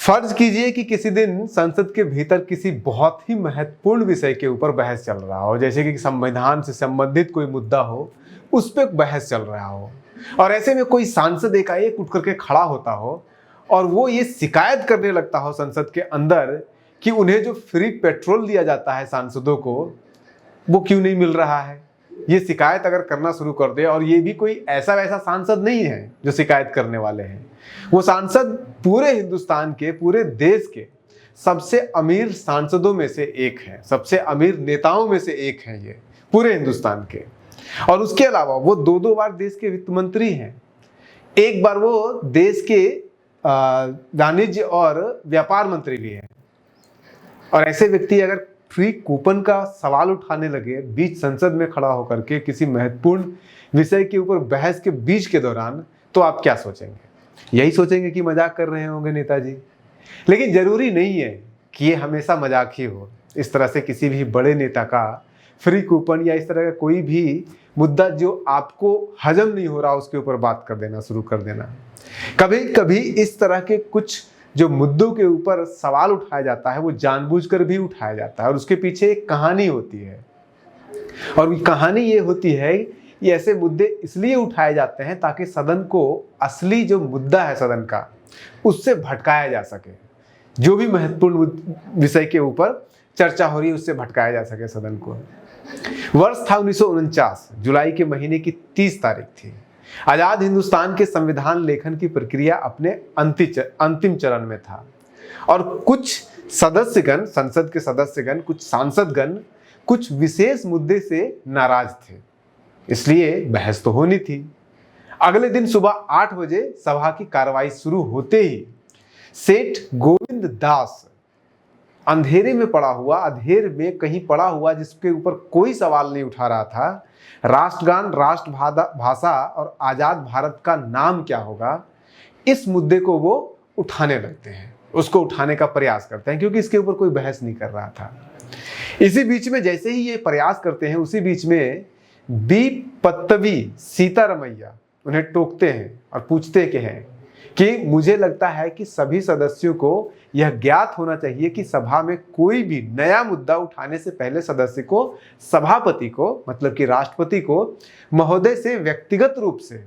फर्ज कीजिए कि किसी दिन संसद के भीतर किसी बहुत ही महत्वपूर्ण विषय के ऊपर बहस चल रहा हो, जैसे कि संविधान से संबंधित कोई मुद्दा हो, उस पर बहस चल रहा हो, और ऐसे में कोई सांसद एकाएक उठ करके खड़ा होता हो और वो ये शिकायत करने लगता हो संसद के अंदर कि उन्हें जो फ्री पेट्रोल दिया जाता है सांसदों को, वो क्यों नहीं मिल रहा है। ये शिकायत अगर करना शुरू कर दे, और ये भी कोई ऐसा वैसा सांसद नहीं है जो शिकायत करने वाले हैं, वो सांसद पूरे हिंदुस्तान के, पूरे देश के सबसे अमीर सांसदों में से एक है, सबसे अमीर नेताओं में से एक है ये पूरे हिंदुस्तान के। और उसके अलावा वो दो बार देश के वित्त मंत्री हैं, एक बार वो देश के वाणिज्य और व्यापार मंत्री भी हैं। और ऐसे व्यक्ति अगर फ्री कूपन का सवाल उठाने लगे बीच संसद में खड़ा होकर के किसी महत्वपूर्ण विषय के ऊपर बहस के बीच के दौरान, तो आप क्या सोचेंगे? यही सोचेंगे कि मजाक कर रहे होंगे नेताजी। लेकिन जरूरी नहीं है कि ये हमेशा मजाक ही हो। इस तरह से किसी भी बड़े नेता का फ्री कूपन या इस तरह का कोई भी मुद्दा जो आपको हजम नहीं हो रहा, उसके ऊपर बात कर देना शुरू कर देना। कभी कभी इस तरह के कुछ जो मुद्दों के ऊपर सवाल उठाया जाता है, वो जानबूझकर भी उठाया जाता है, और उसके पीछे एक कहानी होती है। और कहानी ये होती है, ये ऐसे मुद्दे इसलिए उठाए जाते हैं ताकि सदन को असली जो मुद्दा है सदन का, उससे भटकाया जा सके। जो भी महत्वपूर्ण विषय के ऊपर चर्चा हो रही है, उससे भटकाया जा सके सदन को। वर्ष था 1949, जुलाई के महीने की 30 तारीख थी। आजाद हिंदुस्तान के संविधान लेखन की प्रक्रिया अपने अंतिम चरण में था, और कुछ सदस्यगण, संसद के सदस्यगण, कुछ सांसदगण कुछ विशेष मुद्दे से नाराज थे, इसलिए बहस तो होनी थी। अगले दिन सुबह 8 बजे सभा की कार्रवाई शुरू होते ही सेठ गोविंद दास अंधेरे में पड़ा हुआ, अधेर में कहीं पड़ा हुआ, जिसके ऊपर कोई सवाल नहीं उठा रहा था, राष्ट्रगान, राष्ट्रभाषा और आजाद भारत का नाम क्या होगा, इस मुद्दे को वो उठाने लगते हैं, उसको उठाने का प्रयास करते हैं, क्योंकि इसके ऊपर कोई बहस नहीं कर रहा था। इसी बीच में जैसे ही ये प्रयास करते हैं, उसी बीच में पत्तवी सीतारमैया उन्हें टोकते हैं और पूछते हैं कि मुझे लगता है कि सभी सदस्यों को यह ज्ञात होना चाहिए कि सभा में कोई भी नया मुद्दा उठाने से पहले सदस्य को, सभापति को, मतलब कि राष्ट्रपति को महोदय से व्यक्तिगत रूप से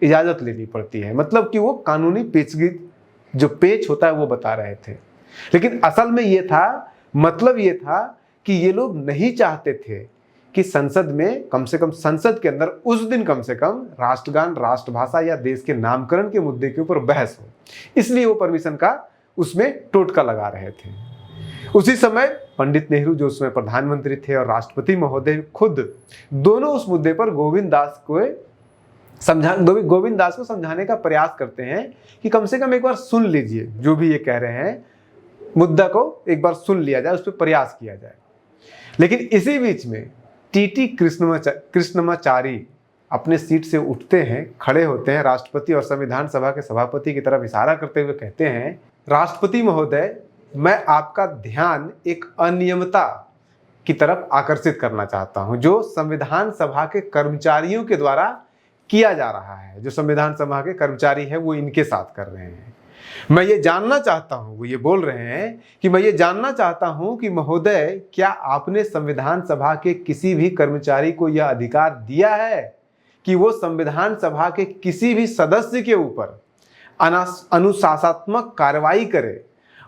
इजाजत लेनी पड़ती है। मतलब कि वो कानूनी पेचीदा जो पेच होता है वो बता रहे थे। लेकिन असल में ये था, मतलब ये था कि ये लोग नहीं चाहते थे कि संसद में, कम से कम संसद के अंदर उस दिन कम से कम राष्ट्रगान, राष्ट्रभाषा या देश के नामकरण के मुद्दे के ऊपर बहस हो, इसलिए वो परमिशन का उसमें टोटका लगा रहे थे। उसी समय पंडित नेहरू जो उसमें प्रधानमंत्री थे और राष्ट्रपति महोदय खुद, दोनों उस मुद्दे पर गोविंद दास को समझाने का प्रयास करते हैं कि कम से कम एक बार सुन लीजिए, जो भी ये कह रहे हैं मुद्दा को एक बार सुन लिया जाए, उस पर प्रयास किया जाए। लेकिन इसी बीच में टीटी कृष्णमाचारी अपने सीट से उठते हैं, खड़े होते हैं, राष्ट्रपति और संविधान सभा के सभापति की तरफ इशारा करते हुए कहते हैं, राष्ट्रपति महोदय, मैं आपका ध्यान एक अनियमितता की तरफ आकर्षित करना चाहता हूं, जो संविधान सभा के कर्मचारियों के द्वारा किया जा रहा है। जो संविधान सभा के कर्मचारी है वो इनके साथ कर रहे हैं। मैं ये जानना चाहता हूं, वो ये बोल रहे हैं कि मैं ये जानना चाहता हूं कि महोदय, क्या आपने संविधान सभा के किसी भी कर्मचारी को यह अधिकार दिया है कि वो संविधान सभा के किसी भी सदस्य के ऊपर अनुशासनात्मक कार्रवाई करे,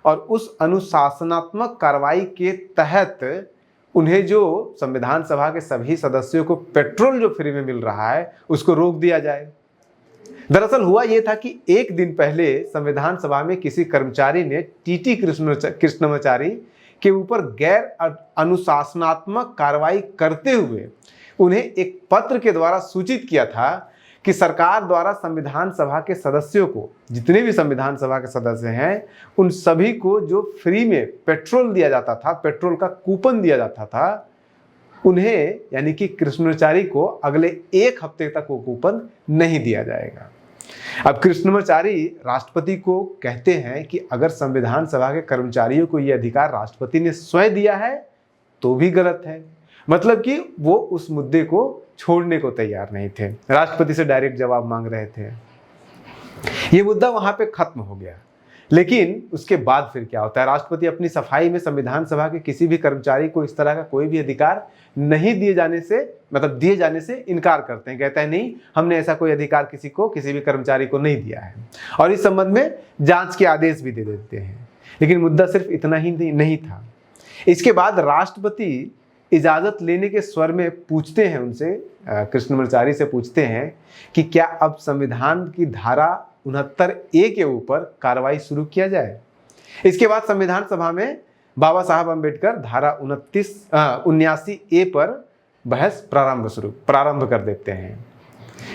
और उस अनुशासनात्मक कार्रवाई के तहत उन्हें, जो संविधान सभा के सभी सदस्यों को पेट्रोल जो फ्री में मिल रहा है, उसको रोक दिया जाए। दरअसल हुआ यह था कि एक दिन पहले संविधान सभा में किसी कर्मचारी ने टीटी कृष्णमाचारी के ऊपर गैर अनुशासनात्मक कार्रवाई करते हुए उन्हें एक पत्र के द्वारा सूचित किया था कि सरकार द्वारा संविधान सभा के सदस्यों को, जितने भी संविधान सभा के सदस्य हैं, उन सभी को जो फ्री में पेट्रोल दिया जाता था, पेट्रोल का कूपन दिया जाता था, उन्हें, यानी कि कृष्णमाचारी को अगले 1 हफ्ते तक वो कूपन नहीं दिया जाएगा। अब कृष्णमाचारी राष्ट्रपति को कहते हैं कि अगर संविधान सभा के कर्मचारियों को यह अधिकार राष्ट्रपति ने स्वयं दिया है तो भी गलत है। मतलब कि वो उस मुद्दे को छोड़ने को तैयार नहीं थे, राष्ट्रपति से डायरेक्ट जवाब मांग रहे थे। ये मुद्दा वहां पे खत्म हो गया। लेकिन उसके बाद फिर क्या होता है, राष्ट्रपति अपनी सफाई में संविधान सभा के किसी भी कर्मचारी को इस तरह का कोई भी अधिकार नहीं दिए जाने से इनकार करते हैं। कहते हैं नहीं, हमने ऐसा कोई अधिकार किसी भी कर्मचारी को नहीं दिया है, और इस संबंध में जांच के आदेश भी दे देते हैं। लेकिन मुद्दा सिर्फ इतना ही नहीं था। इसके बाद राष्ट्रपति इजाजत लेने के स्वर में पूछते हैं उनसे, कृष्णमाचारी से पूछते हैं कि क्या अब संविधान की धारा 69A के ऊपर कार्रवाई शुरू किया जाए। इसके बाद संविधान सभा में बाबा साहब अम्बेडकर धारा 79A पर बहस प्रारंभ कर देते हैं।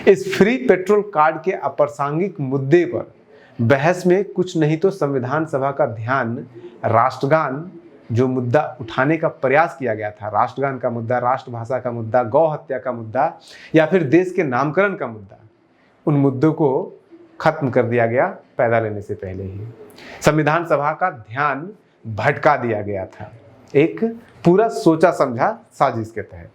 इस फ्री पेट्रोल कार्ड के अप्रासंगिक मुद्दे पर बहस में कुछ नहीं तो संविधान सभा का ध्यान राष्ट्रगान, जो मुद्दा उठाने का प्रयास किया गया था, राष्ट्रगान का मुद्दा, राष्ट्रभाषा का मुद्दा, गौ हत्या का मुद्दा या फिर देश के नामकरण का मुद्दा, उन मुद्दों को खत्म कर दिया गया पैदा लेने से पहले ही। संविधान सभा का ध्यान भटका दिया गया था एक पूरा सोचा समझा साजिश के तहत।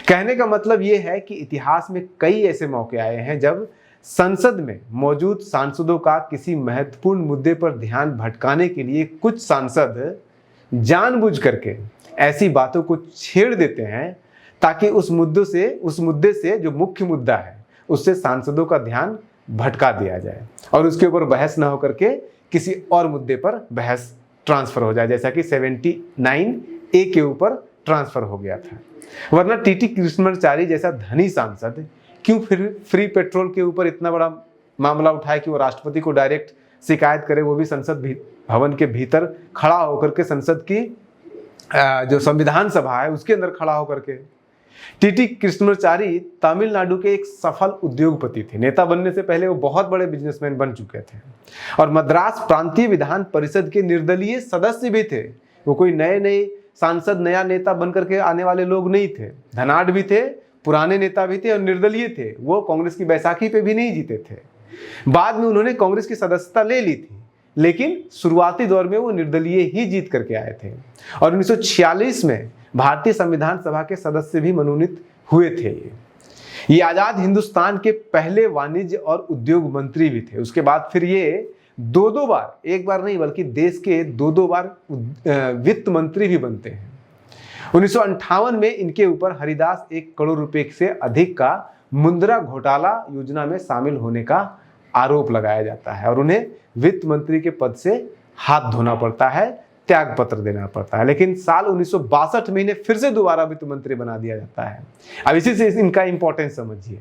कहने का मतलब यह है कि इतिहास में कई ऐसे मौके आए हैं जब संसद में मौजूद सांसदों का किसी महत्वपूर्ण मुद्दे पर ध्यान भटकाने के लिए कुछ सांसद जानबूझ करके ऐसी बातों को छेड़ देते हैं ताकि उस मुद्दे से जो मुख्य मुद्दा है उससे सांसदों का ध्यान भटका दिया जाए और उसके ऊपर बहस न होकर के किसी और मुद्दे पर बहस ट्रांसफर हो जाए, जैसा कि 79A के ऊपर ट्रांसफर हो गया था। वरना टीटी कृष्णमाचारी जैसा धनी सांसद क्यों फिर फ्री पेट्रोल के ऊपर इतना बड़ा मामला उठाए कि वो राष्ट्रपति को डायरेक्ट शिकायत करे, वो भी संसद भवन के भीतर खड़ा होकर के, संसद की जो संविधान सभा है उसके अंदर खड़ा होकर के। टीटी कृष्णमाचारी तमिलनाडु के एक सफल उद्योगपति थे। नेता बनने से पहले वो बहुत बड़े बिजनेसमैन बन चुके थे और मद्रास प्रांतीय विधान परिषद के निर्दलीय सदस्य भी थे। वो कोई नए सांसद, नया नेता बनकर के आने वाले लोग नहीं थे। धनाढ़ भी थे, पुराने नेता भी थे और निर्दलीय थे। वो कांग्रेस की बैसाखी पे भी नहीं जीते थे। बाद में उन्होंने कांग्रेस की सदस्यता ले ली थी, लेकिन शुरुआती दौर में वो निर्दलीय ही जीत करके आए थे और 1946 में भारतीय संविधान सभा के सदस्य भी मनोनीत हुए थे। ये आजाद हिंदुस्तान के पहले वाणिज्य और उद्योग मंत्री भी थे। उसके बाद फिर ये दो बार, एक बार नहीं बल्कि देश के दो बार वित्त मंत्री भी बनते हैं। 1958 में इनके ऊपर हरिदास 1 करोड़ रुपए से अधिक का मुद्रा घोटाला योजना में शामिल होने का आरोप लगाया जाता है और उन्हें वित्त मंत्री के पद से हाथ धोना पड़ता है, त्याग पत्र देना पड़ता है। लेकिन साल 1962 में इन्हें फिर से दोबारा वित्त मंत्री बना दिया जाता है। अब इसी से इनका इंपॉर्टेंस समझिए।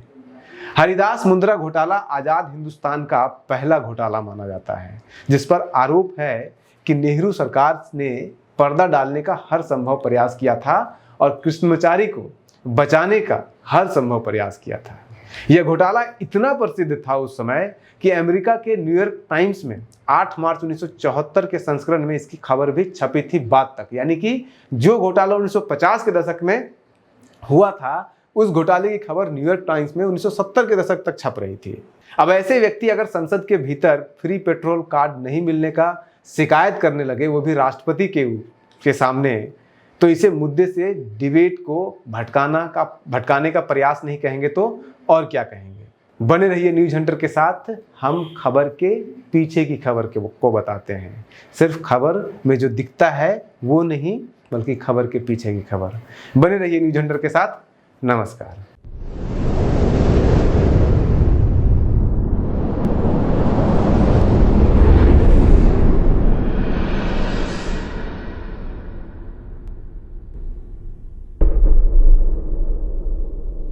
हरिदास मुद्रा घोटाला आजाद हिंदुस्तान का पहला घोटाला माना जाता है, जिस पर आरोप है कि नेहरू सरकार ने पर्दा डालने का हर संभव प्रयास किया था और कृष्णमाचारी को बचाने का हर संभव प्रयास किया था। यह घोटाला इतना प्रसिद्ध था उस समय कि अमेरिका के न्यूयॉर्क टाइम्स में 8 मार्च 1974 के संस्करण में इसकी खबर भी छपी थी बाद तक। यानी कि जो घोटाला 1950 के दशक में हुआ था, उस घोटाले की खबर न्यूयॉर्क टाइम्स में 1970 के दशक तक छप रही थी। अब ऐसे व्यक्ति अगर संसद के भीतर फ्री पेट्रोल कार्ड नहीं मिलने का शिकायत करने लगे, वो भी राष्ट्रपति के सामने, तो इसे मुद्दे से डिबेट को भटकाने का प्रयास नहीं कहेंगे तो और क्या कहेंगे। बने रहिए न्यूज हंटर के साथ। हम खबर के पीछे की खबर को बताते हैं। सिर्फ खबर में जो दिखता है वो नहीं, बल्कि खबर के पीछे की खबर। बने रहिए न्यूज हंटर के साथ। नमस्कार।